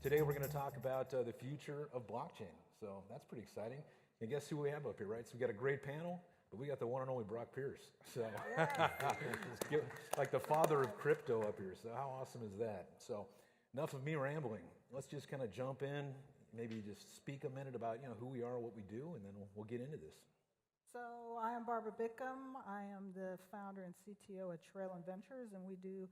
Today we're going to talk about the future of blockchain. So that's pretty exciting. And guess who we have up here, right? So we got a great panel, but we got the one and only Brock Pierce. So like the father of crypto up here. So how awesome is that? So enough of me rambling. Let's just kind of jump in, maybe just speak a minute about who we are, what we do, and then we'll get into this. So I am Barbara Bickham. I am the founder and CTO at Trail Ventures, and we do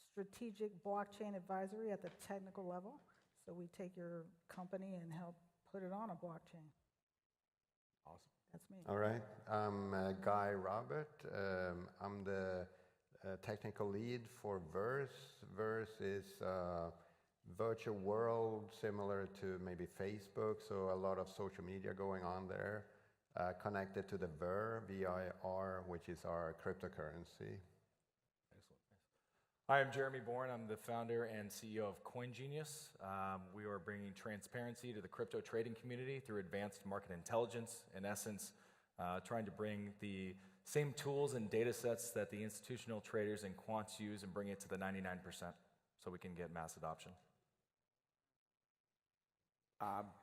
strategic blockchain advisory at the technical level. So we take your company and help put it on a blockchain. Awesome. That's me. All right. I'm Guy Robert. I'm the technical lead for Verse. Verse is a virtual world similar to maybe Facebook, so a lot of social media going on there, connected to the VIR, V-I-R, which is our cryptocurrency. Hi, I'm Jeremy Bourne. I'm the founder and CEO of CoinGenius. We are bringing transparency to the crypto trading community through advanced market intelligence. In essence, trying to bring the same tools and data sets that the institutional traders and quants use and bring it to the 99% so we can get mass adoption.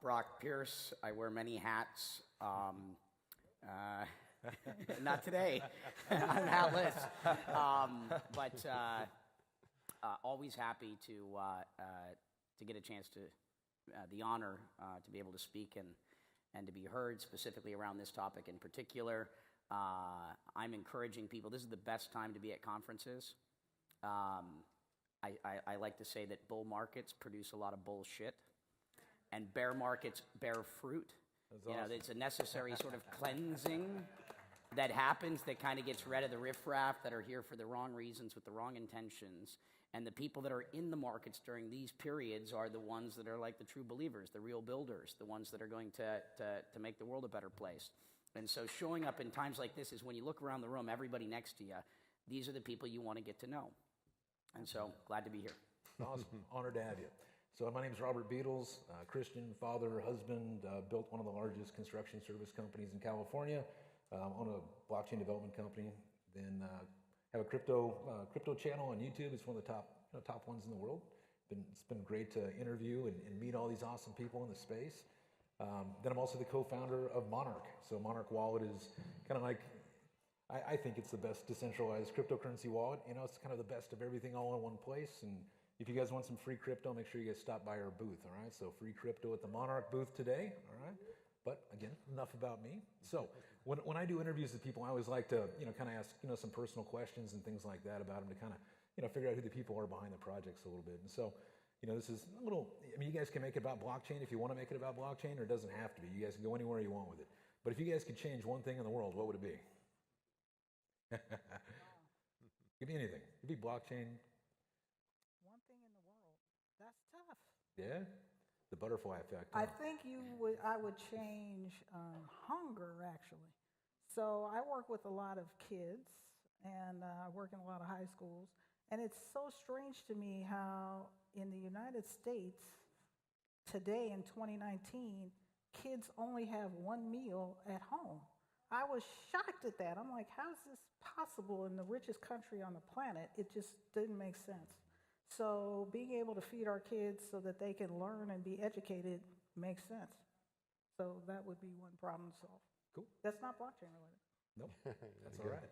Brock Pierce. I wear many hats. Not today. I'm hatless. But always happy to get a chance to, the honor to be able to speak and to be heard specifically around this topic in particular. I'm encouraging people. This is the best time to be at conferences. I like to say that bull markets produce a lot of bullshit, and bear markets bear fruit. That's awesome. It's a necessary sort of cleansing that happens that kind of gets rid of the riffraff that are here for the wrong reasons with the wrong intentions. And the people that are in the markets during these periods are the ones that are like the true believers, the real builders, the ones that are going to make the world a better place. And so showing up in times like this is when you look around the room, everybody next to you, these are the people you want to get to know. And so glad to be here. Awesome. Honored to have you. So my name is Robert Beadles, Christian, father, husband, built one of the largest construction service companies in California, own a blockchain development company, then have a crypto channel on YouTube. It's one of the top ones in the world. It's been great to interview and meet all these awesome people in the space. Then I'm also the co-founder of Monarch. So Monarch Wallet is kind of like, I think it's the best decentralized cryptocurrency wallet. It's kind of the best of everything all in one place. And if you guys want some free crypto, make sure you guys stop by our booth, all right? So free crypto at the Monarch booth today, all right? But again, enough about me. So when I do interviews with people, I always like to, kind of ask, some personal questions and things like that about them to kind of, figure out who the people are behind the projects a little bit. And so, this is a little, you guys can make it about blockchain if you want to make it about blockchain, or it doesn't have to be. You guys can go anywhere you want with it. But if you guys could change one thing in the world, what would it be? Give me anything. It could be blockchain. One thing in the world. That's tough. Yeah? The butterfly effect. I think I would change hunger, actually. So I work with a lot of kids, and I work in a lot of high schools, and it's so strange to me how in the United States today in 2019, kids only have one meal at home. I was shocked at that. I'm like, how is this possible in the richest country on the planet? It just didn't make sense. So being able to feed our kids so that they can learn and be educated makes sense. So that would be one problem to solve. Cool. That's not blockchain related. Nope. That's all right.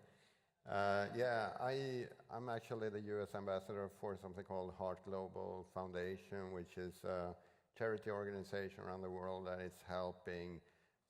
I'm actually the U.S. ambassador for something called Heart Global Foundation, which is a charity organization around the world that is helping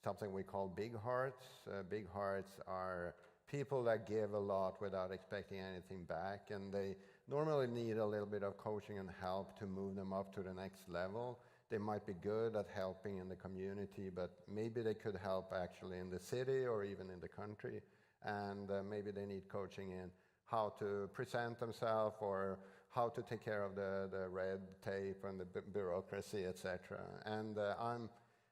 something we call big hearts. Big hearts are people that give a lot without expecting anything back, and they normally need a little bit of coaching and help to move them up to the next level. They might be good at helping in the community, but maybe they could help actually in the city or even in the country, and maybe they need coaching in how to present themselves or how to take care of the red tape and the bureaucracy, etc. And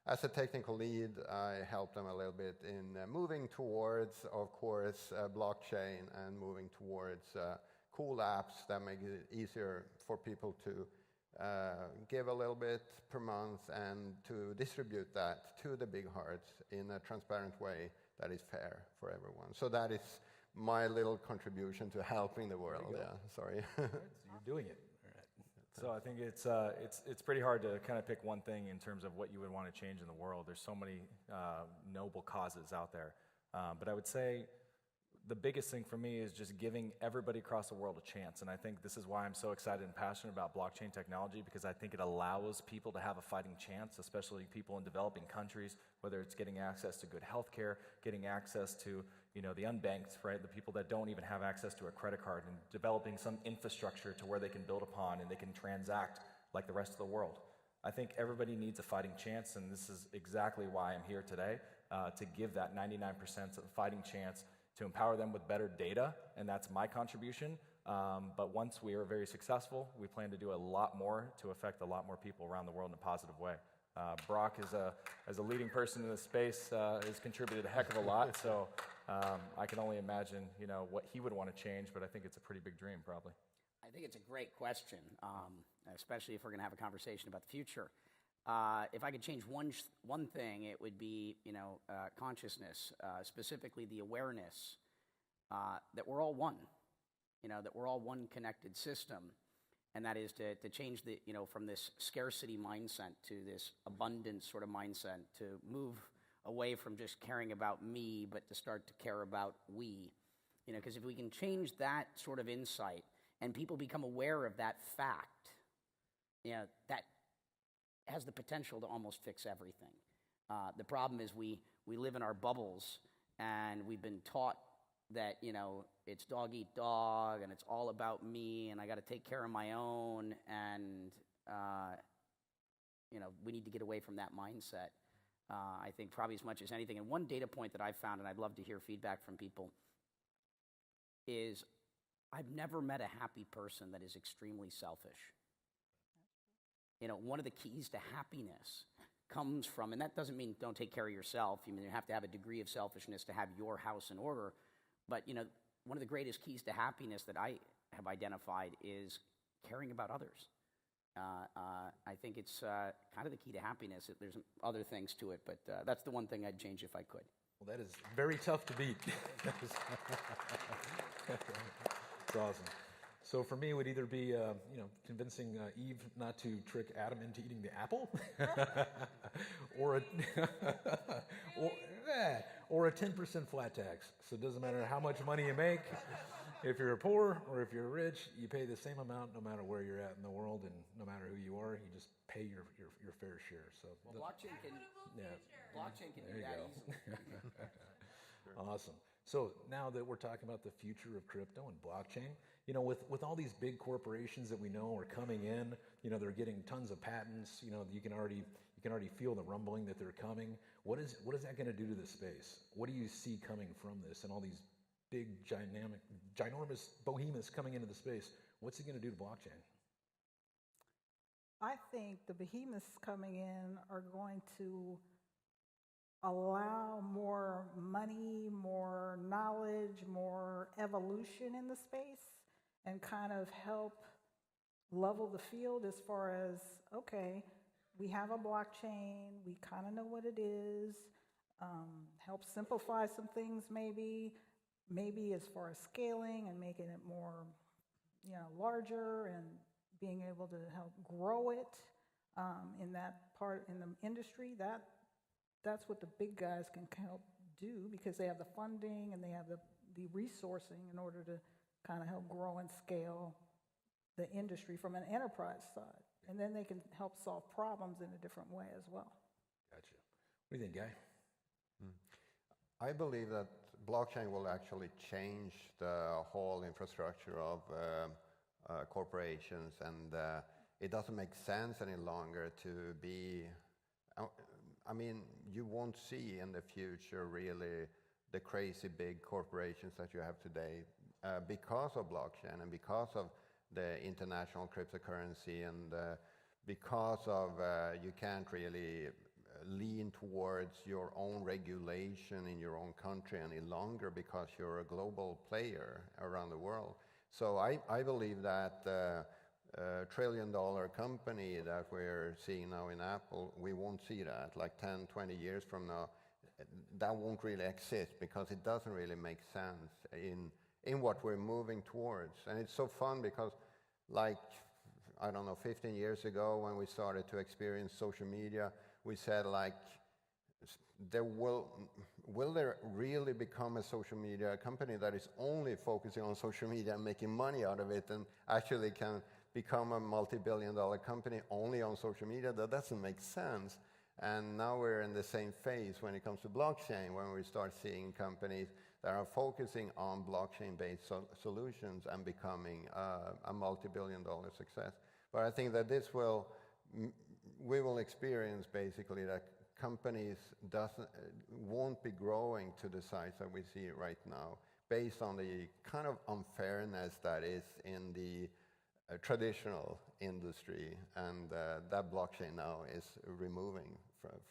as a technical lead, I help them a little bit in moving towards, of course, blockchain and moving towards cool apps that make it easier for people to give a little bit per month and to distribute that to the big hearts in a transparent way that is fair for everyone. So that is my little contribution to helping the world. Yeah, sorry. Right, so you're doing it. All right. So I think it's pretty hard to kind of pick one thing in terms of what you would want to change in the world. There's so many noble causes out there. But I would say the biggest thing for me is just giving everybody across the world a chance. And I think this is why I'm so excited and passionate about blockchain technology, because I think it allows people to have a fighting chance, especially people in developing countries, whether it's getting access to good healthcare, getting access to, the unbanked, right? The people that don't even have access to a credit card, and developing some infrastructure to where they can build upon and they can transact like the rest of the world. I think everybody needs a fighting chance, and this is exactly why I'm here today, to give that 99% of fighting chance, to empower them with better data, and that's my contribution. But once we are very successful, we plan to do a lot more to affect a lot more people around the world in a positive way. Brock, as a leading person in this space, has contributed a heck of a lot, so I can only imagine, what he would want to change, but I think it's a pretty big dream, probably. I think it's a great question, especially if we're going to have a conversation about the future. If I could change one thing, it would be, consciousness, specifically the awareness that we're all one, that we're all one connected system, and that is to change the, from this scarcity mindset to this abundance sort of mindset, to move away from just caring about me, but to start to care about we, because if we can change that sort of insight and people become aware of that fact, that has the potential to almost fix everything. The problem is we live in our bubbles, and we've been taught that, it's dog eat dog, and it's all about me, and I got to take care of my own, and, we need to get away from that mindset. I think probably as much as anything. And one data point that I've found, and I'd love to hear feedback from people, is I've never met a happy person that is extremely selfish. One of the keys to happiness comes from, and that doesn't mean don't take care of yourself. You have to have a degree of selfishness to have your house in order. But, one of the greatest keys to happiness that I have identified is caring about others. I think it's kind of the key to happiness. There's other things to it, but that's the one thing I'd change if I could. Well, that is very tough to beat. It's awesome. So for me, it would either be, convincing Eve not to trick Adam into eating the apple, or a 10% flat tax. So it doesn't matter how much money you make. If you're poor or if you're rich, you pay the same amount no matter where you're at in the world, and no matter who you are, you just pay your fair share. So blockchain can do that easily. Awesome. So now that we're talking about the future of crypto and blockchain, with all these big corporations that we know are coming in, they're getting tons of patents. You can already feel the rumbling that they're coming. What is that going to do to the space? What do you see coming from this and all these big, ginormous behemoths coming into the space? What's it going to do to blockchain? I think the behemoths coming in are going to allow more money, more knowledge, more evolution in the space, and kind of help level the field as far as, okay, we have a blockchain, we kind of know what it is, help simplify some things maybe as far as scaling and making it more, larger, and being able to help grow it in that part in the industry. That's what the big guys can help do, because they have the funding and they have the resourcing in order to kind of help grow and scale the industry from an enterprise side. And then they can help solve problems in a different way as well. Gotcha. What do you think, Guy? I believe that blockchain will actually change the whole infrastructure of corporations, and it doesn't make sense any longer to be... you won't see in the future really the crazy big corporations that you have today because of blockchain and because of the international cryptocurrency, and because of you can't really lean towards your own regulation in your own country any longer because you're a global player around the world. So I believe that trillion-dollar company that we're seeing now in Apple, we won't see that. Like 10, 20 years from now, that won't really exist because it doesn't really make sense in what we're moving towards. And it's so fun because, like, I don't know, 15 years ago when we started to experience social media, we said like, will there really become a social media company that is only focusing on social media and making money out of it and actually can become a multi-billion-dollar company only on social media? That doesn't make sense. And now we're in the same phase when it comes to blockchain, when we start seeing companies that are focusing on blockchain-based solutions and becoming a multi-billion-dollar success. But I think that we will experience basically that companies won't be growing to the size that we see right now, based on the kind of unfairness that is in the traditional industry, and that blockchain now is removing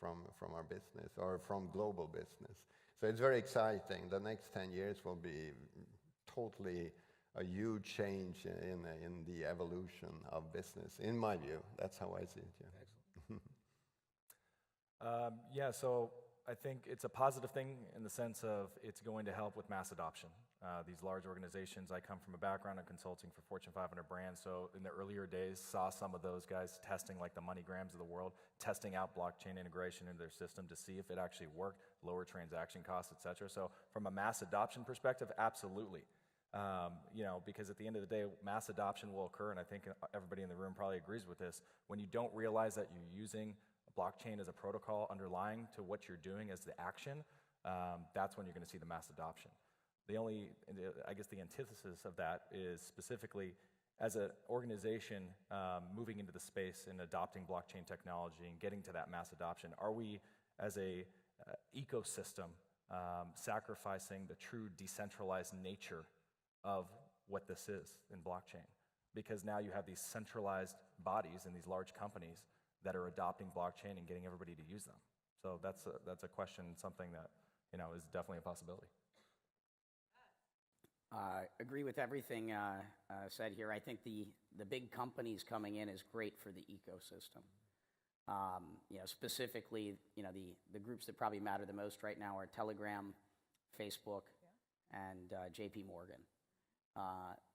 from our business, or from global business. So it's very exciting. The next 10 years will be totally a huge change in the evolution of business, in my view. That's how I see it. Yeah. Excellent. Yeah, so I think it's a positive thing in the sense of it's going to help with mass adoption. These large organizations, I come from a background in consulting for Fortune 500 brands, so in the earlier days saw some of those guys testing, like the MoneyGrams of the world, testing out blockchain integration into their system to see if it actually worked, lower transaction costs, et cetera. So from a mass adoption perspective, absolutely. Because at the end of the day, mass adoption will occur, and I think everybody in the room probably agrees with this, when you don't realize that you're using blockchain as a protocol underlying to what you're doing as the action, that's when you're going to see the mass adoption. The antithesis of that is specifically as an organization moving into the space and adopting blockchain technology and getting to that mass adoption. Are we, as a ecosystem, sacrificing the true decentralized nature of what this is in blockchain? Because now you have these centralized bodies and these large companies that are adopting blockchain and getting everybody to use them. So that's a question, something that is definitely a possibility. Agree with everything said here. I think the big companies coming in is great for the ecosystem. Specifically, the groups that probably matter the most right now are Telegram, Facebook, and JP Morgan.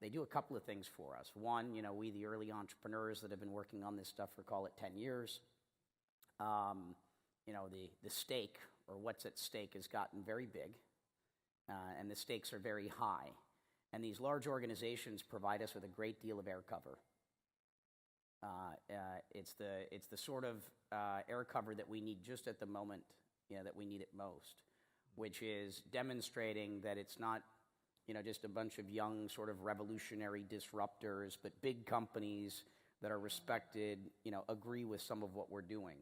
They do a couple of things for us. One, we, the early entrepreneurs that have been working on this stuff for, call it 10 years, the stake, or what's at stake, has gotten very big, and the stakes are very high. And these large organizations provide us with a great deal of air cover. It's the sort of air cover that we need just at the moment, that we need it most, which is demonstrating that it's not just a bunch of young sort of revolutionary disruptors, but big companies that are respected, agree with some of what we're doing.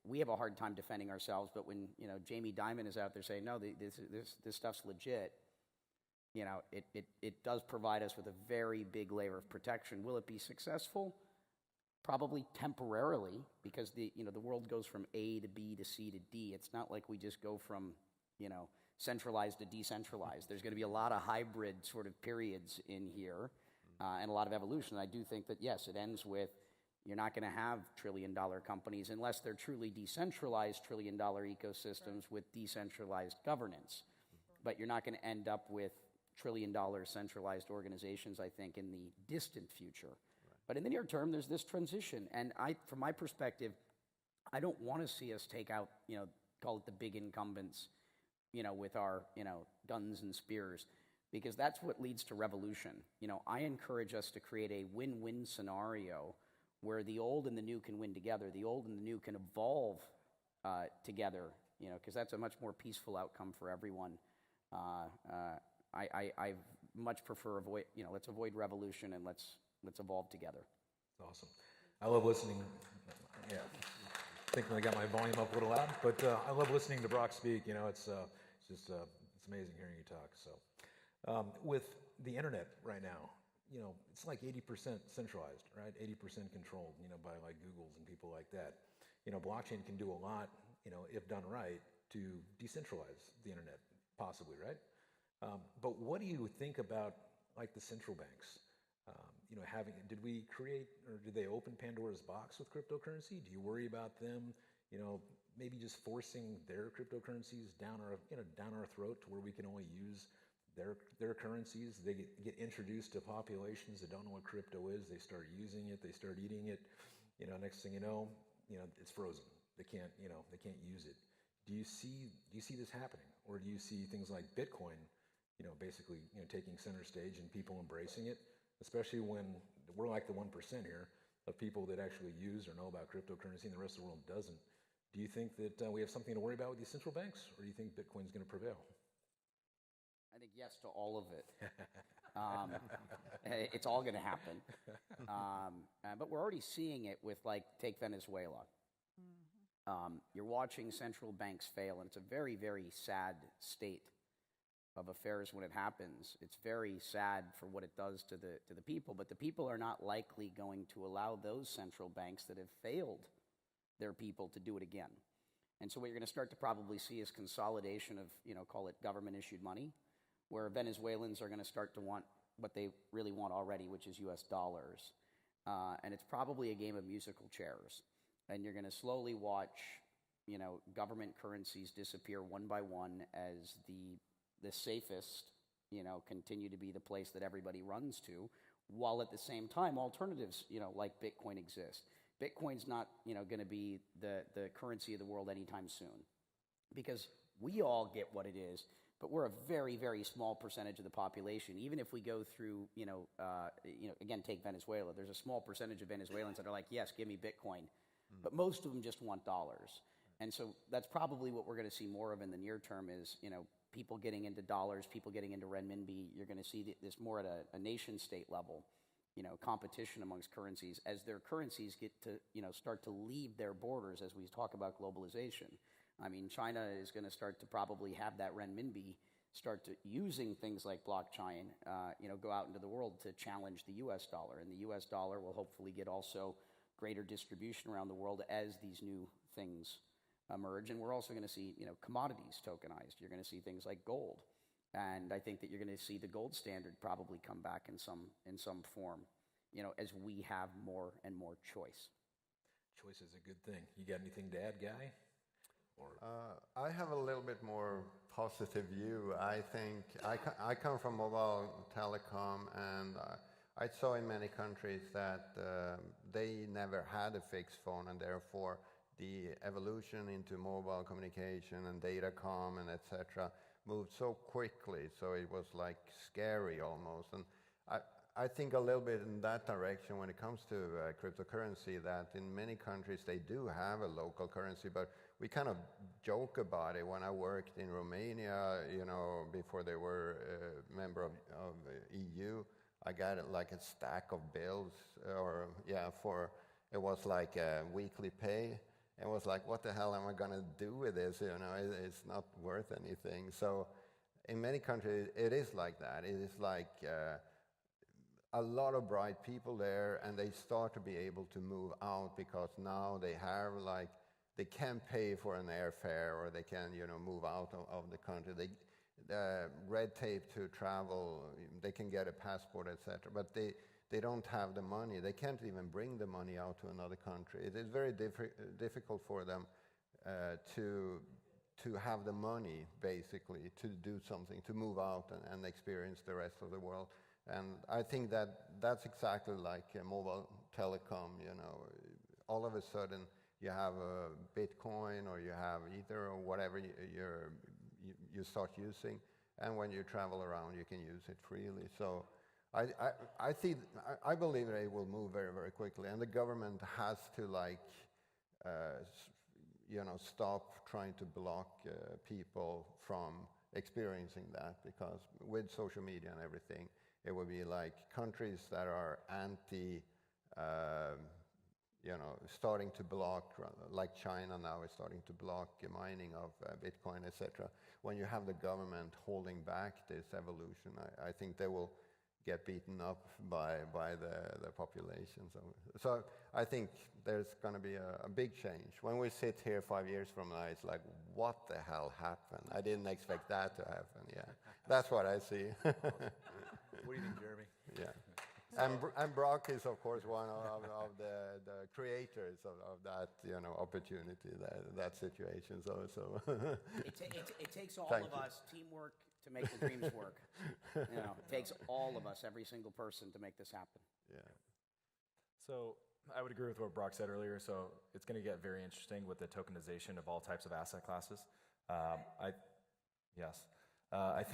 We have a hard time defending ourselves, but when Jamie Dimon is out there saying, no, this stuff's legit, it does provide us with a very big layer of protection. Will it be successful? Probably temporarily, because the world goes from A to B to C to D. It's not like we just go from centralized to decentralized. There's going to be a lot of hybrid sort of periods in here, and a lot of evolution. I do think that, yes, it ends with, you're not going to have trillion-dollar companies unless they're truly decentralized trillion-dollar ecosystems with decentralized governance. But you're not going to end up with trillion-dollar centralized organizations, I think, in the distant future. Right. But in the near term, there's this transition. And from my perspective, I don't want to see us take out, call it the big incumbents, with our, guns and spears, because that's what leads to revolution. I encourage us to create a win-win scenario where the old and the new can win together. The old and the new can evolve together, because that's a much more peaceful outcome for everyone. I much prefer let's avoid revolution and let's evolve together. That's awesome. I love listening. Yeah, I think I got my volume up a little loud, but I love listening to Brock speak. It's amazing hearing you talk. So, with the internet right now, it's like 80% centralized, right? 80% controlled, by like Googles and people like that. Blockchain can do a lot, if done right, to decentralize the internet, possibly, right? But what do you think about like the central banks? Did we create, or did they open Pandora's box with cryptocurrency? Do you worry about them, maybe just forcing their cryptocurrencies down our throat to where we can only use their currencies. They get introduced to populations that don't know what crypto is. They start using it. They start eating it. Next thing you know, it's frozen. They can't use it. Do you see this happening, or do you see things like Bitcoin, basically taking center stage and people embracing it, especially when we're like the 1% here of people that actually use or know about cryptocurrency and the rest of the world doesn't? Do you think that we have something to worry about with these central banks, or do you think Bitcoin's going to prevail? I think yes to all of it. It's all going to happen. But we're already seeing it with, take Venezuela. You're watching central banks fail, and it's a very, very sad state of affairs when it happens. It's very sad for what it does to the people, but the people are not likely going to allow those central banks that have failed their people to do it again. And so what you're going to start to probably see is consolidation of, call it government-issued money, where Venezuelans are going to start to want what they really want already, which is US dollars. And it's probably a game of musical chairs. And you're going to slowly watch, government currencies disappear one by one as the safest, continue to be the place that everybody runs to, while at the same time alternatives, like Bitcoin exist. Bitcoin's not, going to be the currency of the world anytime soon, because we all get what it is, but we're a very, very small percentage of the population. Even if we go through, again, take Venezuela. There's a small percentage of Venezuelans that are like, yes, give me Bitcoin, but most of them just want dollars. And so that's probably what we're going to see more of in the near term is, people getting into dollars, people getting into renminbi. You're going to see this more at a nation state level. Competition amongst currencies as their currencies get to, start to leave their borders as we talk about globalization. I mean, China is going to start to probably have that renminbi start to using things like blockchain, go out into the world to challenge the US dollar. And the US dollar will hopefully get also greater distribution around the world as these new things emerge. And we're also going to see, commodities tokenized. You're going to see things like gold. And I think that you're going to see the gold standard probably come back in some form, as we have more and more choice. Choice is a good thing. You got anything to add, Guy? I have a little bit more positive view. I think I come from mobile telecom, and I saw in many countries that they never had a fixed phone, and therefore the evolution into mobile communication and datacom and etc. moved so quickly, so it was like scary almost. And I think a little bit in that direction when it comes to cryptocurrency, that in many countries they do have a local currency, but we kind of joke about it. When I worked in Romania, before they were a member of EU, I got like a stack of bills, it was like a weekly pay. It was like, what the hell am I going to do with this? It's not worth anything. So in many countries, it is like that. It is like a lot of bright people there, and they start to be able to move out because now they have they can pay for an airfare, or they can, move out of the country. Red tape to travel, they can get a passport, etc. But they don't have the money. They can't even bring the money out to another country. It is very difficult for them to have the money, basically, to do something, to move out and experience the rest of the world. And I think that's exactly like mobile telecom. All of a sudden you have a Bitcoin, or you have Ether, or whatever you start using, and when you travel around, you can use it freely. So I believe that it will move very, very quickly, and the government has to stop trying to block people from experiencing that, because with social media and everything, it will be like countries that are anti, starting to block, like China now is starting to block mining of Bitcoin, etc. When you have the government holding back this evolution, I think they will get beaten up by the population. So I think there's going to be a big change. When we sit here 5 years from now, it's like, what the hell happened? I didn't expect that to happen. Yeah, that's what I see. What do you think, Jeremy? Yeah. And Brock is, of course, one of the creators of that, opportunity, that situation. So It takes all Thank of you. us, teamwork, to make the dreams work. It takes all of us, every single person, to make this happen. yeah. So I would agree with what Brock said earlier. So it's going to get very interesting with the tokenization of all types of asset classes. Yes. I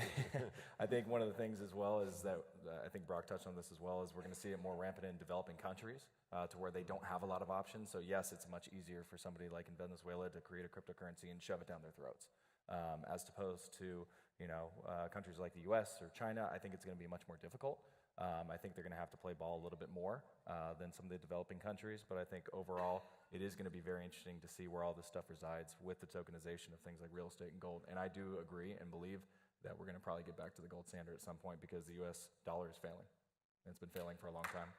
think one of the things as well is that I think Brock touched on this as well, is we're going to see it more rampant in developing countries to where they don't have a lot of options. So yes, it's much easier for somebody like in Venezuela to create a cryptocurrency and shove it down their throats, as opposed to countries like the U.S. or China. I think it's going to be much more difficult. I think they're going to have to play ball a little bit more than some of the developing countries. But I think overall, it is going to be very interesting to see where all this stuff resides with the tokenization of things like real estate and gold. And I do agree and believe that we're going to probably get back to the gold standard at some point because the U.S. dollar is failing. And it's been failing for a long time.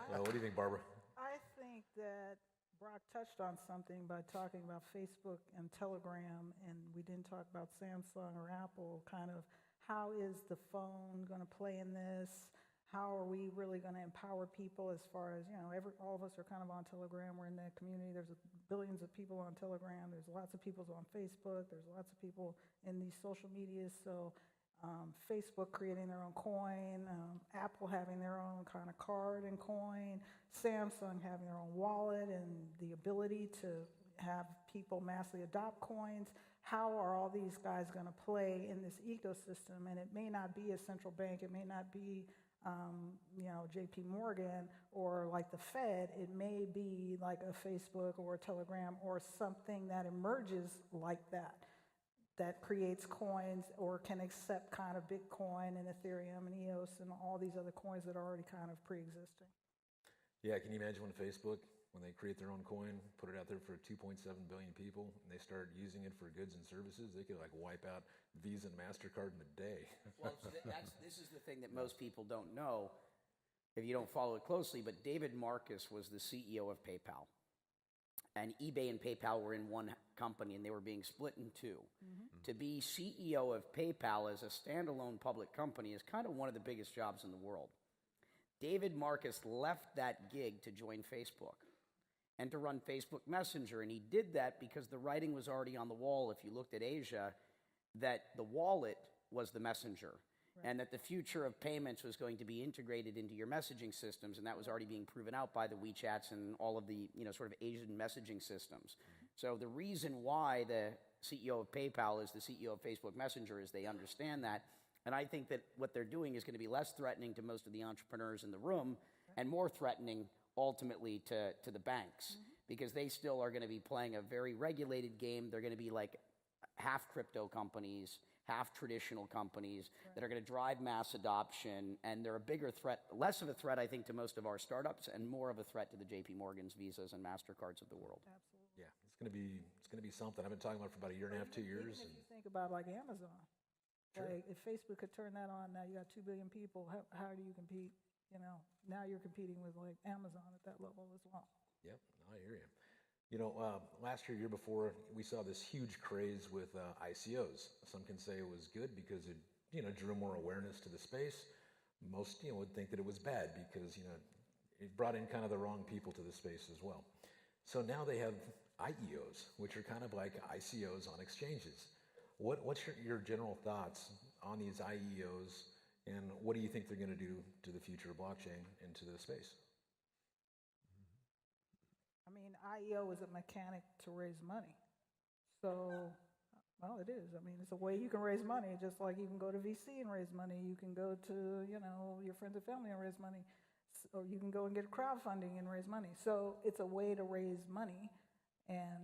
Well, what do you think, Barbara? I think that Brock touched on something by talking about Facebook and Telegram, and we didn't talk about Samsung or Apple, kind of how is the phone going to play in this? How are we really going to empower people as far as, all of us are kind of on Telegram. We're in that community. There's billions of people on Telegram. There's lots of people on Facebook. There's lots of people in these social medias. So Facebook creating their own coin, Apple having their own kind of card and coin, Samsung having their own wallet and the ability to have people massively adopt coins. How are all these guys going to play in this ecosystem? And it may not be a central bank. It may not be JP Morgan or like the Fed. It may be like a Facebook or a Telegram or something that emerges like that creates coins or can accept kind of Bitcoin and Ethereum and EOS and all these other coins that are already kind of pre-existing. Yeah, can you imagine when Facebook, when they create their own coin, put it out there for 2.7 billion people, and they start using it for goods and services, they could like wipe out Visa and MasterCard in a day. Well, so this is the thing that most people don't know if you don't follow it closely, but David Marcus was the CEO of PayPal. And eBay and PayPal were in one company, and they were being split in two. To be CEO of PayPal as a standalone public company is kind of one of the biggest jobs in the world. David Marcus left that gig to join Facebook and to run Facebook Messenger. And he did that because the writing was already on the wall, if you looked at Asia, that the wallet was the messenger. Right. And that the future of payments was going to be integrated into your messaging systems, and that was already being proven out by the WeChats and all of the sort of Asian messaging systems. So the reason why the CEO of PayPal is the CEO of Facebook Messenger is they understand that. And I think that what they're doing is going to be less threatening to most of the entrepreneurs in the room and more threatening ultimately to the banks, because they still are going to be playing a very regulated game. They're going to be like half crypto companies, half traditional companies that are going to drive mass adoption, and they're a bigger threat, less of a threat, I think, to most of our startups, and more of a threat to the JP Morgans, Visas, and MasterCards of the world. Absolutely. Yeah, it's going to be something. I've been talking about it for about a year and a half, 2 years. Even if you think about like Amazon, Sure. Like if Facebook could turn that on, now you got 2 billion people. How do you compete? Now you're competing with like Amazon at that level as well. Yep, I hear you. Last year before, we saw this huge craze with ICOs. Some can say it was good because it, drew more awareness to the space. Most, would think that it was bad because, it brought in kind of the wrong people to the space as well. So now they have IEOs, which are kind of like ICOs on exchanges. What's your general thoughts on these IEOs, and what do you think they're going to do to the future of blockchain and to the space? I mean, IEO is a mechanic to raise money. So, well, it is. I mean, it's a way you can raise money, just like you can go to VC and raise money. You can go to, your friends and family and raise money. Or you can go and get crowdfunding and raise money. So it's a way to raise money. And,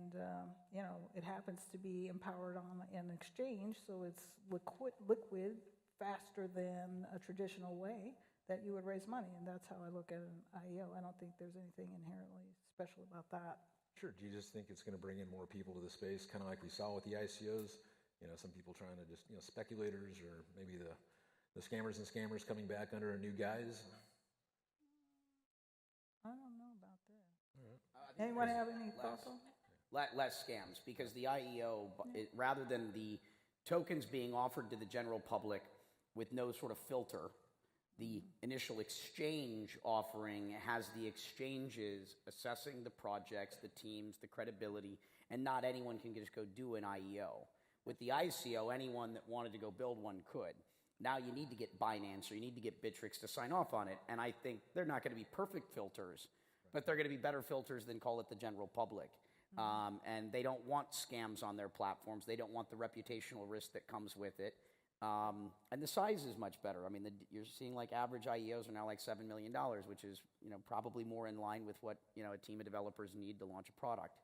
it happens to be empowered on an exchange, so it's liquid faster than a traditional way that you would raise money. And that's how I look at an IEO. I don't think there's anything inherently special about that. Sure. Do you just think it's going to bring in more people to the space, kind of like we saw with the ICOs? Some people trying to just, speculators, or maybe the scammers and scammers coming back under a new guise? I don't know about that. Anyone have any thoughts on that? Less scams, because the IEO, rather than the tokens being offered to the general public with no sort of filter, The initial exchange offering has the exchanges assessing the projects, the teams, the credibility, and not anyone can just go do an IEO. With the ICO, anyone that wanted to go build one could. Now you need to get Binance or you need to get Bittrex to sign off on it, and I think they're not going to be perfect filters, but they're going to be better filters than call it the general public. And they don't want scams on their platforms. They don't want the reputational risk that comes with it. And the size is much better. I mean, you're seeing like average IEOs are now like $7 million, which is probably more in line with what a team of developers need to launch a product.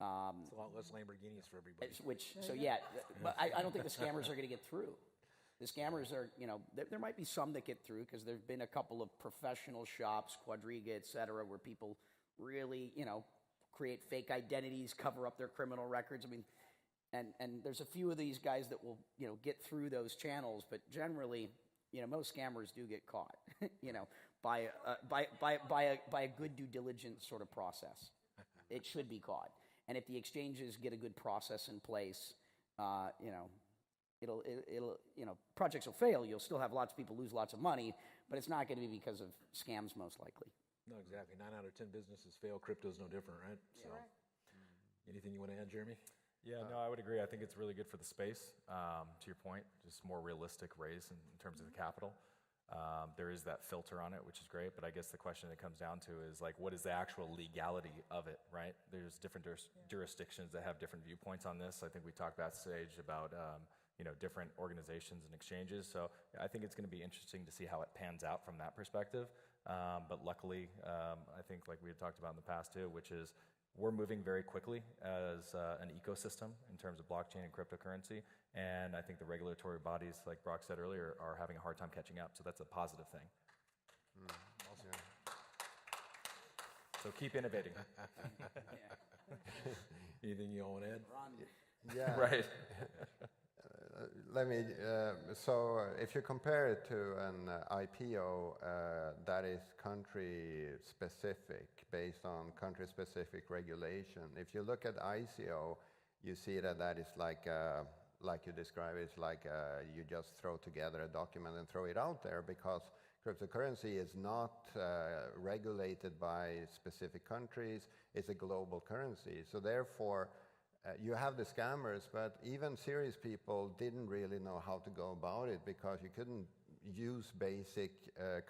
It's a lot less Lamborghinis for everybody. But I don't think the scammers are going to get through. The scammers are, there might be some that get through because there've been a couple of professional shops, Quadriga, et cetera, where people really, create fake identities, cover up their criminal records. I mean, and there's a few of these guys that will, get through those channels, but generally, most scammers do get caught, by a good due diligence sort of process. It should be caught. And if the exchanges get a good process in place, projects will fail. You'll still have lots of people lose lots of money, but it's not going to be because of scams most likely. No, exactly. 9 out of 10 businesses fail. Crypto's no different, right? So, anything you want to add, Jeremy? Yeah, no, I would agree. I think it's really good for the space, to your point, just more realistic raise in terms of the capital. There is that filter on it, which is great, but I guess the question it comes down to is like, what is the actual legality of it, right? There's different jurisdictions that have different viewpoints on this. I think we talked backstage about, different organizations and exchanges. So I think it's going to be interesting to see how it pans out from that perspective. But luckily, I think like we had talked about in the past too, which is we're moving very quickly as an ecosystem in terms of blockchain and cryptocurrency. And I think the regulatory bodies, like Brock said earlier, are having a hard time catching up. So that's a positive thing. Awesome. So keep innovating. Anything you want to add? Yeah. Right. Let me, so if you compare it to an IPO that is country specific, based on country specific regulation, if you look at ICO, you see that is like you describe, it's like you just throw together a document and throw it out there, because cryptocurrency is not regulated by specific countries, it's a global currency. So therefore, you have the scammers, but even serious people didn't really know how to go about it, because you couldn't use basic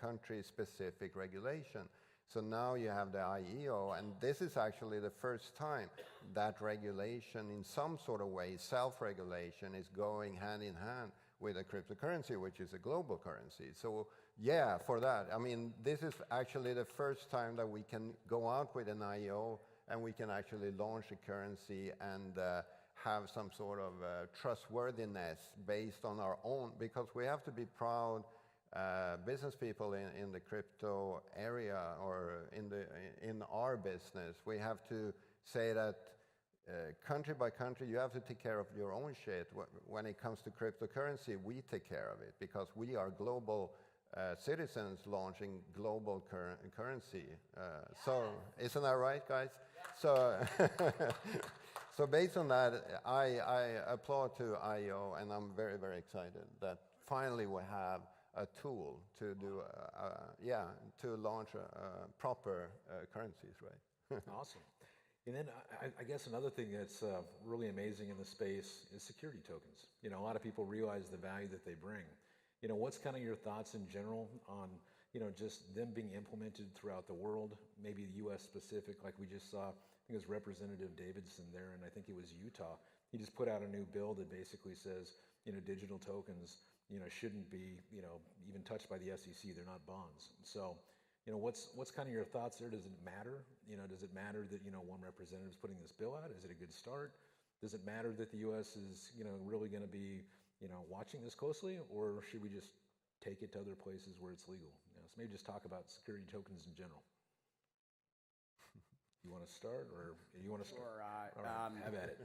country-specific regulation. So now you have the IEO, and this is actually the first time that regulation in some sort of way, self-regulation, is going hand in hand with a cryptocurrency, which is a global currency. So yeah, for that, I mean, this is actually the first time that we can go out with an IEO and we can actually launch a currency and have some sort of trustworthiness based on our own, because we have to be proud business people in the crypto area, or in our business. We have to say that country by country, you have to take care of your own shit. When it comes to cryptocurrency, we take care of it, because we are global citizens launching global currency. So isn't that right, guys? So, so based on that, I applaud to IO, and I'm very, very excited that finally we have a tool to do, to launch proper currencies, right? Awesome. And then I guess another thing that's really amazing in the space is security tokens. A lot of people realize the value that they bring. What's kind of your thoughts in general on, just them being implemented throughout the world, maybe the U.S. specific, like we just saw, I think it was Representative Davidson there, and I think it was Utah. He just put out a new bill that basically says, digital tokens, shouldn't be, even touched by the SEC. They're not bonds. So, what's kind of your thoughts there? Does it matter? Does it matter that, one representative is putting this bill out? Is it a good start? Does it matter that the U.S. is, really going to be, watching this closely, or should we just take it to other places where it's legal? So maybe just talk about security tokens in general. You want to start, or you want to start? Sure. All right, have at it.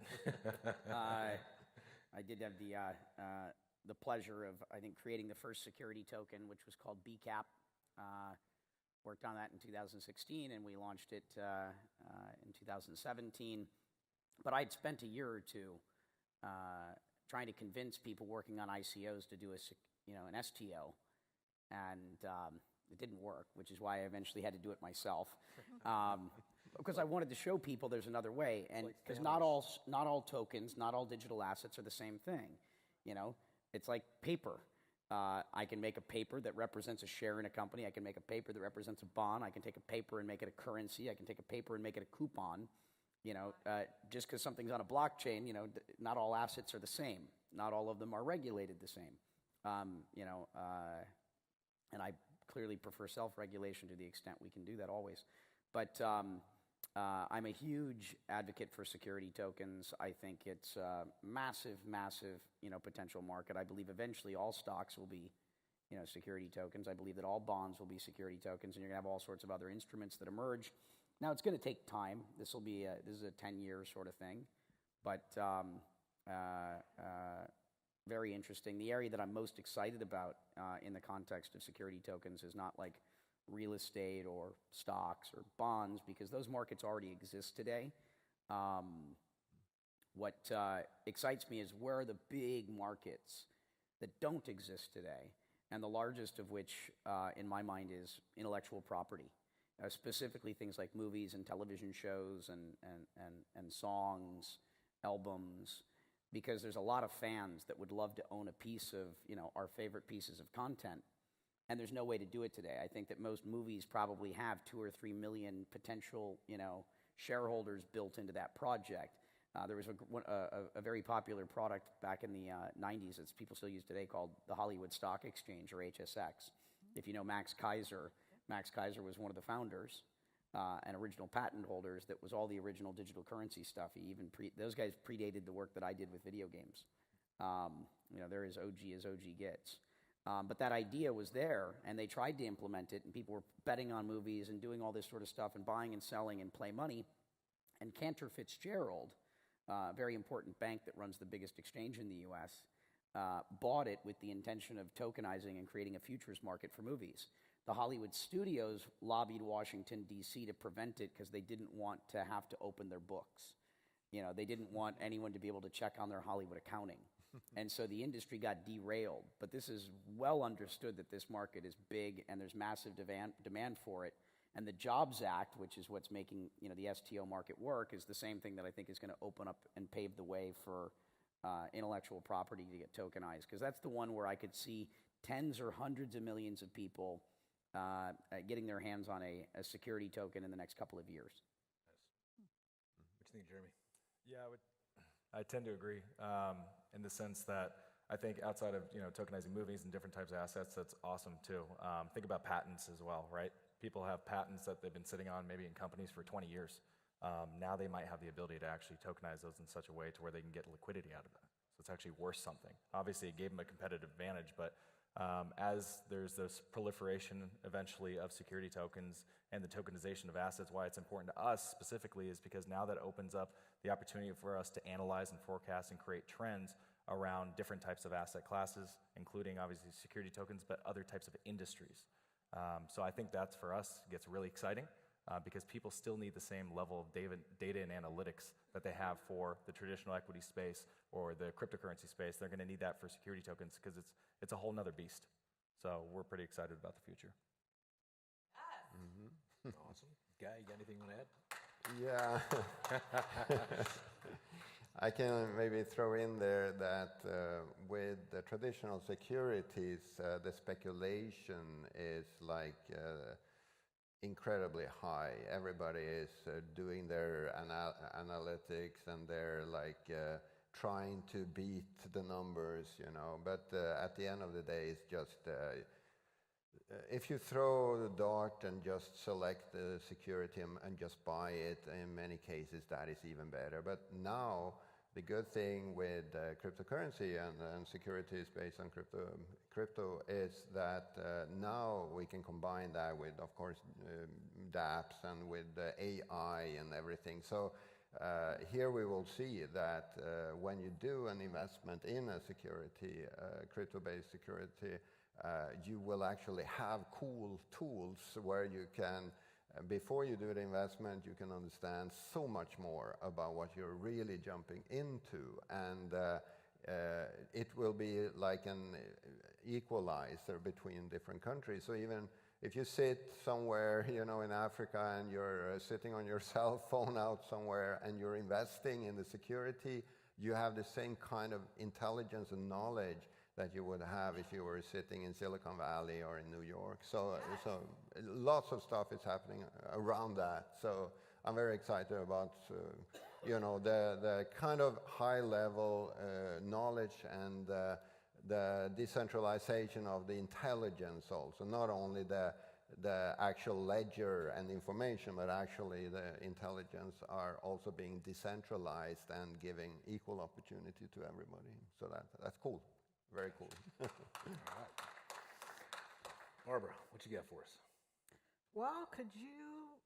I did have the pleasure of, I think, creating the first security token, which was called BCAP. Worked on that in 2016, and we launched it in 2017. But I'd spent a year or two trying to convince people working on ICOs to do an STO. and it didn't work, which is why I eventually had to do it myself. Because I wanted to show people there's another way, and because not all tokens, not all digital assets are the same thing. You know, it's like paper. I can make a paper that represents a share in a company. I can make a paper that represents a bond. I can take a paper and make it a currency. I can take a paper and make it a coupon. You know, just because something's on a blockchain, you know, not all assets are the same. Not all of them are regulated the same. You know, and I clearly prefer self-regulation to the extent we can do that always. But I'm a huge advocate for security tokens. I think it's a massive, massive, you know, potential market. I believe eventually all stocks will be, you know, security tokens. I believe that all bonds will be security tokens, and you're gonna have all sorts of other instruments that emerge. Now it's gonna take time. This is a 10-year sort of thing, but very interesting. The area that I'm most excited about in the context of security tokens is not like real estate or stocks or bonds, because those markets already exist today. What excites me is where are the big markets that don't exist today, and the largest of which, in my mind, is intellectual property, specifically things like movies and television shows and songs, albums, because there's a lot of fans that would love to own a piece of, you know, our favorite pieces of content. And there's no way to do it today. I think that most movies probably have 2 or 3 million potential, you know, shareholders built into that project. There was a very popular product back in the 90s that people still use today called the Hollywood Stock Exchange, or HSX. If you know Max Kaiser was one of the founders and original patent holders that was all the original digital currency stuff. Those guys predated the work that I did with video games. You know, they're as OG as OG gets. But that idea was there, and they tried to implement it, and people were betting on movies and doing all this sort of stuff and buying and selling and play money. And Cantor Fitzgerald, a very important bank that runs the biggest exchange in the U.S., bought it with the intention of tokenizing and creating a futures market for movies. The Hollywood studios lobbied Washington, D.C. to prevent it because they didn't want to have to open their books. You know, they didn't want anyone to be able to check on their Hollywood accounting. And so the industry got derailed. But this is well understood that this market is big and there's massive demand for it. And the Jobs Act, which is what's making, you know, the STO market work, is the same thing that I think is going to open up and pave the way for intellectual property to get tokenized. Because that's the one where I could see tens or hundreds of millions of people getting their hands on a security token in the next couple of years. What do you think, Jeremy? Yeah, I tend to agree in the sense that I think outside of, you know, tokenizing movies and different types of assets, that's awesome too. Think about patents as well, right? People have patents that they've been sitting on maybe in companies for 20 years. Now they might have the ability to actually tokenize those in such a way to where they can get liquidity out of that. So it's actually worth something. Obviously, it gave them a competitive advantage, but as there's this proliferation eventually of security tokens and the tokenization of assets, why it's important to us specifically is because now that opens up the opportunity for us to analyze and forecast and create trends around different types of asset classes, including obviously security tokens, but other types of industries. So I think that's for us gets really exciting because people still need the same level of data and analytics that they have for the traditional equity space or the cryptocurrency space. They're going to need that for security tokens because it's a whole nother beast. So we're pretty excited about the future. Awesome. Guy, you got anything you want to add? Yeah. I can maybe throw in there that with the traditional securities, the speculation is like incredibly high. Everybody is doing their analytics and they're like trying to beat the numbers, you know. But at the end of the day, it's just if you throw the dart and just select the security and just buy it, in many cases that is even better. But now the good thing with cryptocurrency and securities based on crypto is that now we can combine that with, of course, dApps and with AI and everything. So here we will see that when you do an investment in a security, crypto-based security, you will actually have cool tools where you can, before you do the investment, you can understand so much more about what you're really jumping into. And it will be like an equalizer between different countries. So even if you sit somewhere, in Africa and you're sitting on your cell phone out somewhere and you're investing in the security, you have the same kind of intelligence and knowledge that you would have if you were sitting in Silicon Valley or in New York. So lots of stuff is happening around that. So I'm very excited about, the kind of high-level knowledge and the decentralization of the intelligence also, not only the actual ledger and information, but actually the intelligence are also being decentralized and giving equal opportunity to everybody. So that's cool. Very cool. All right. Barbara, what you got for us? Well, could you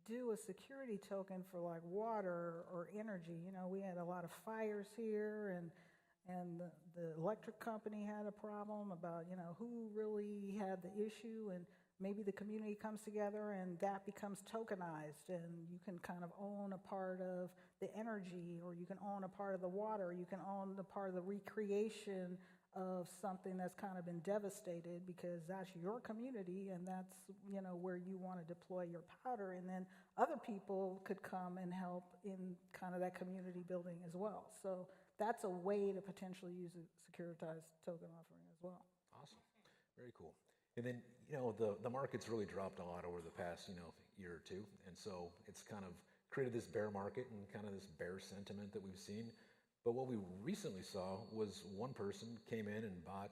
do a security token for like water or energy? We had a lot of fires here, and the electric company had a problem about, who really had the issue, and maybe the community comes together and that becomes tokenized, and you can kind of own a part of the energy, or you can own a part of the water, or you can own the part of the recreation of something that's kind of been devastated, because that's your community and that's, where you want to deploy your powder, and then other people could come and help in kind of that community building as well. So that's a way to potentially use a securitized token offering as well. Awesome. Very cool. And then, the market's really dropped a lot over the past, year or two. And so it's kind of created this bear market and kind of this bear sentiment that we've seen. But what we recently saw was one person came in and bought,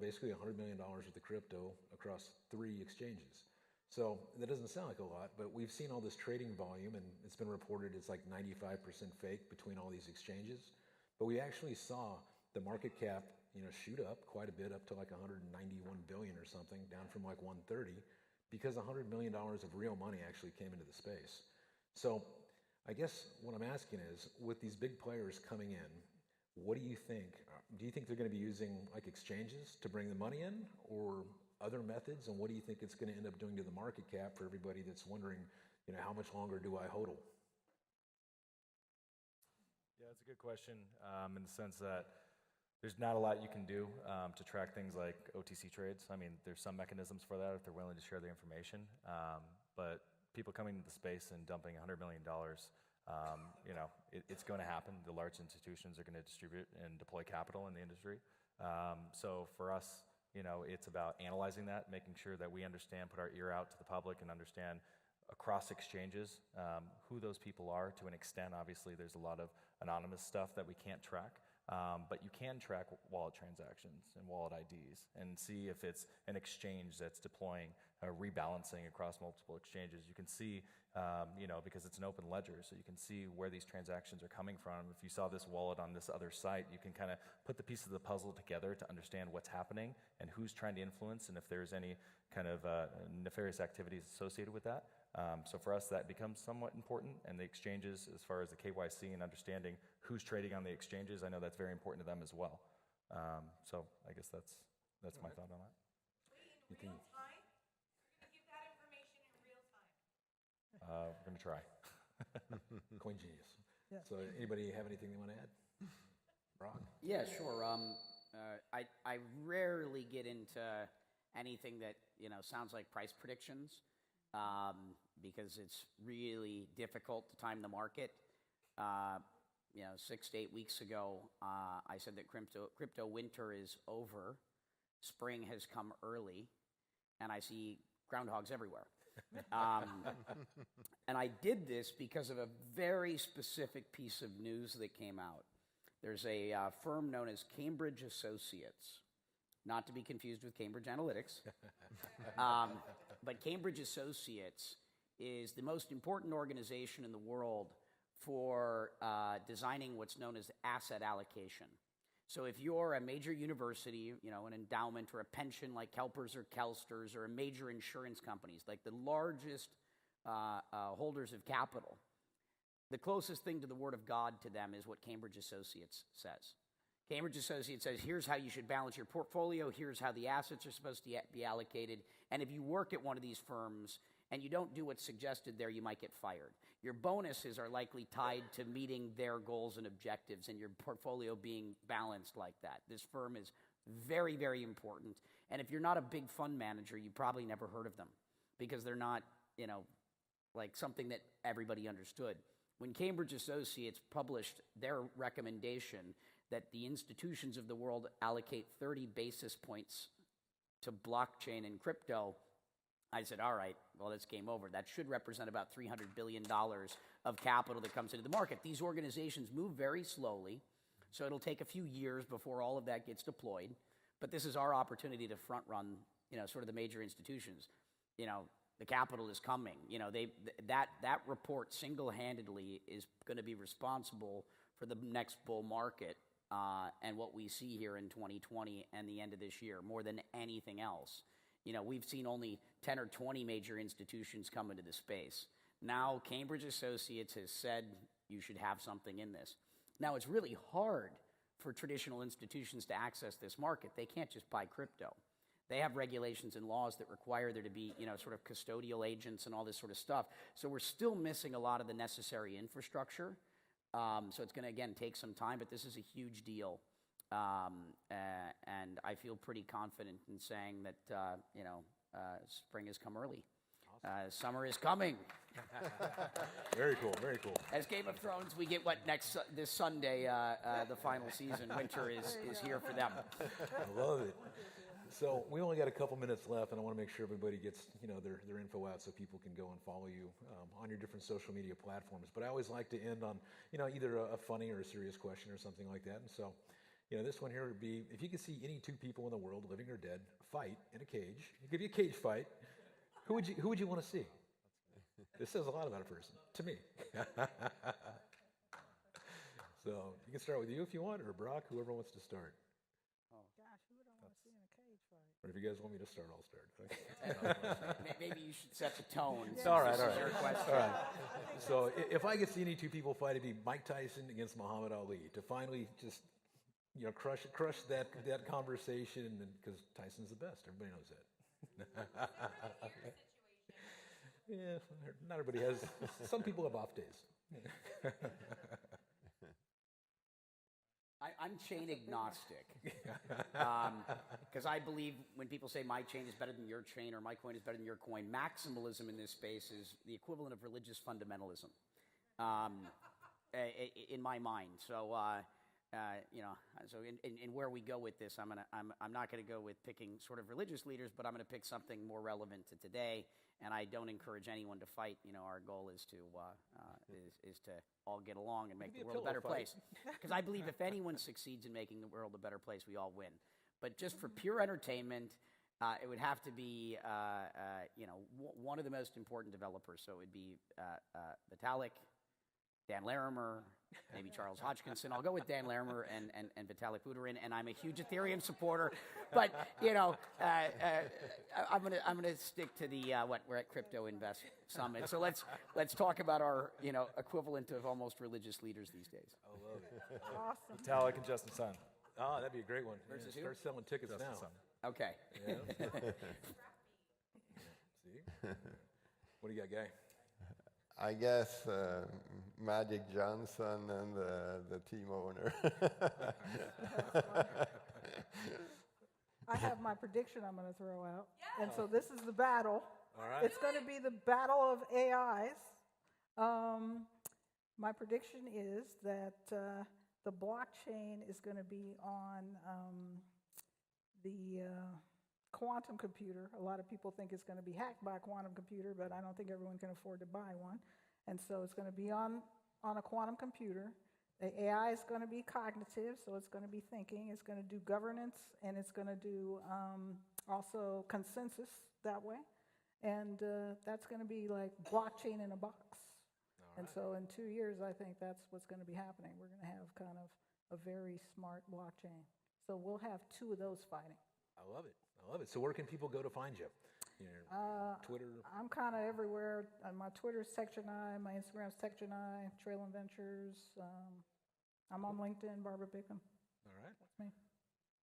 basically $100 million worth of crypto across 3 exchanges. So that doesn't sound like a lot, but we've seen all this trading volume, and it's been reported it's like 95% fake between all these exchanges. But we actually saw the market cap, shoot up quite a bit, up to like 191 billion or something, down from like 130, because $100 million of real money actually came into the space. So I guess what I'm asking is, with these big players coming in, what do you think? Do you think they're going to be using like exchanges to bring the money in, or other methods? And what do you think it's going to end up doing to the market cap for everybody that's wondering, how much longer do I hodl? Yeah, that's a good question, in the sense that there's not a lot you can do to track things like OTC trades. I mean, there's some mechanisms for that if they're willing to share the information. But people coming into the space and dumping $100 million, it's going to happen. The large institutions are going to distribute and deploy capital in the industry. So for us, it's about analyzing that, making sure that we understand, put our ear out to the public and understand across exchanges who those people are. To an extent, obviously, there's a lot of anonymous stuff that we can't track. But you can track wallet transactions and wallet IDs and see if it's an exchange that's deploying rebalancing across multiple exchanges. You can see, because it's an open ledger, so you can see where these transactions are coming from. If you saw this wallet on this other site, you can kind of put the pieces of the puzzle together to understand what's happening and who's trying to influence, and if there's any kind of nefarious activities associated with that. So for us, that becomes somewhat important, and the exchanges, as far as the KYC and understanding who's trading on the exchanges, I know that's very important to them as well. So I guess that's my thought on that. In real time? You're going to give that information in real time? We're going to try. Coin genius. Yeah. So anybody have anything they want to add? Brock? Yeah, sure. I rarely get into anything that sounds like price predictions, because it's really difficult to time the market. 6 to 8 weeks ago, I said that crypto winter is over, spring has come early, and I see groundhogs everywhere. And I did this because of a very specific piece of news that came out. There's a firm known as Cambridge Associates, not to be confused with Cambridge Analytics. But Cambridge Associates is the most important organization in the world for designing what's known as asset allocation. So if you're a major university, an endowment or a pension like CalPERS or CalSTRS, or a major insurance companies, like the largest holders of capital, the closest thing to the word of God to them is what Cambridge Associates says. Cambridge Associates says, here's how you should balance your portfolio, here's how the assets are supposed to be allocated, and if you work at one of these firms and you don't do what's suggested there, you might get fired. Your bonuses are likely tied to meeting their goals and objectives and your portfolio being balanced like that. This firm is very, very important. And if you're not a big fund manager, you probably never heard of them because they're not, like something that everybody understood. When Cambridge Associates published their recommendation that the institutions of the world allocate 30 basis points to blockchain and crypto, I said, all right, well, that's game over. That should represent about $300 billion of capital that comes into the market. These organizations move very slowly, so it'll take a few years before all of that gets deployed. But this is our opportunity to front run, sort of the major institutions. The capital is coming. That report single-handedly is going to be responsible for the next bull market and what we see here in 2020 and the end of this year, more than anything else. We've seen only 10 or 20 major institutions come into the space. Now, Cambridge Associates has said you should have something in this. Now, it's really hard for traditional institutions to access this market. They can't just buy crypto. They have regulations and laws that require there to be, sort of custodial agents and all this sort of stuff. So we're still missing a lot of the necessary infrastructure. So it's going to, again, take some time, but this is a huge deal. And I feel pretty confident in saying that, spring has come early. Summer is coming. Very cool, very cool. As Game of Thrones, we get this Sunday, the final season. Winter is here for them. I love it. So we only got a couple minutes left, and I want to make sure everybody gets their info out so people can go and follow you on your different social media platforms. But I always like to end on either a funny or a serious question or something like that. And so this one here would be: if you could see any two people in the world, living or dead, fight in a cage, it could be a cage fight. Who would you want to see? This says a lot about a person to me. So you can start with you if you want, or Brock, whoever wants to start. Gosh, who would I want to see in a cage fight? Or if you guys want me to start, I'll start. Okay. Maybe you should set the tone. All right. Your question. All right. So if I could see any two people fight, it'd be Mike Tyson against Muhammad Ali to finally just crush that conversation, because Tyson's the best. Everybody knows that. Yeah, not everybody has. Some people have off days. I'm chain agnostic, because I believe when people say my chain is better than your chain or my coin is better than your coin, maximalism in this space is the equivalent of religious fundamentalism, in my mind. So, so in where we go with this, I'm not going to go with picking sort of religious leaders, but I'm going to pick something more relevant to today. And I don't encourage anyone to fight. Our goal is to all get along and make the world a better place. Because I believe if anyone succeeds in making the world a better place, we all win. But just for pure entertainment, it would have to be one of the most important developers. So it would be Vitalik, Dan Larimer, maybe Charles Hodgkinson. I'll go with Dan Larimer and Vitalik Buterin, and I'm a huge Ethereum supporter. But I'm gonna stick to the we're at Crypto Invest Summit. So let's talk about our equivalent of almost religious leaders these days. I love it. Awesome. Vitalik and Justin Sun. Oh, that'd be a great one. Versus who? Start selling tickets Justin now. Sun. Okay. Yeah. See? What do you got, Guy? I guess Magic Johnson and the team owner. I have my prediction I'm going to throw out. And so this is the battle. All right. It's going to be the battle of AIs. My prediction is that the blockchain is going to be on the quantum computer. A lot of people think it's going to be hacked by a quantum computer, but I don't think everyone can afford to buy one. And so it's going to be on a quantum computer. The AI is going to be cognitive, so it's going to be thinking. It's going to do governance, and it's going to do also consensus that way. And that's going to be like blockchain in a box. And so in 2 years, I think that's what's going to be happening. We're going to have kind of a very smart blockchain. So we'll have two of those fighting. I love it. I love it. So where can people go to find you? Twitter? I'm kind of everywhere. My Twitter's TechGenI, my Instagram's TechGenI, Trail Ventures. I'm on LinkedIn, Barbara Bickham. All right. That's me.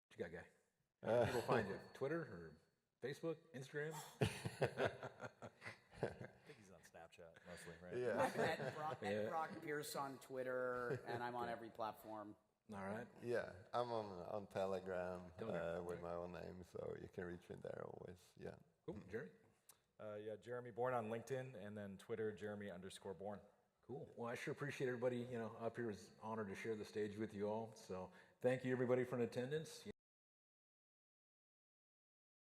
What you got, Guy? Where can people find you? Twitter or Facebook, Instagram? anonymously, right? Yeah. At Brock Pierce on Twitter, and I'm on every platform. All right. Yeah, I'm on Telegram with my own name, so you can reach me there always. Yeah. Cool. Jerry? Yeah, Jeremy Bourne on LinkedIn, and then Twitter, Jeremy_Bourne. Cool. Well, I sure appreciate everybody, up here. It's an honor to share the stage with you all. So thank you, everybody, for an attendance.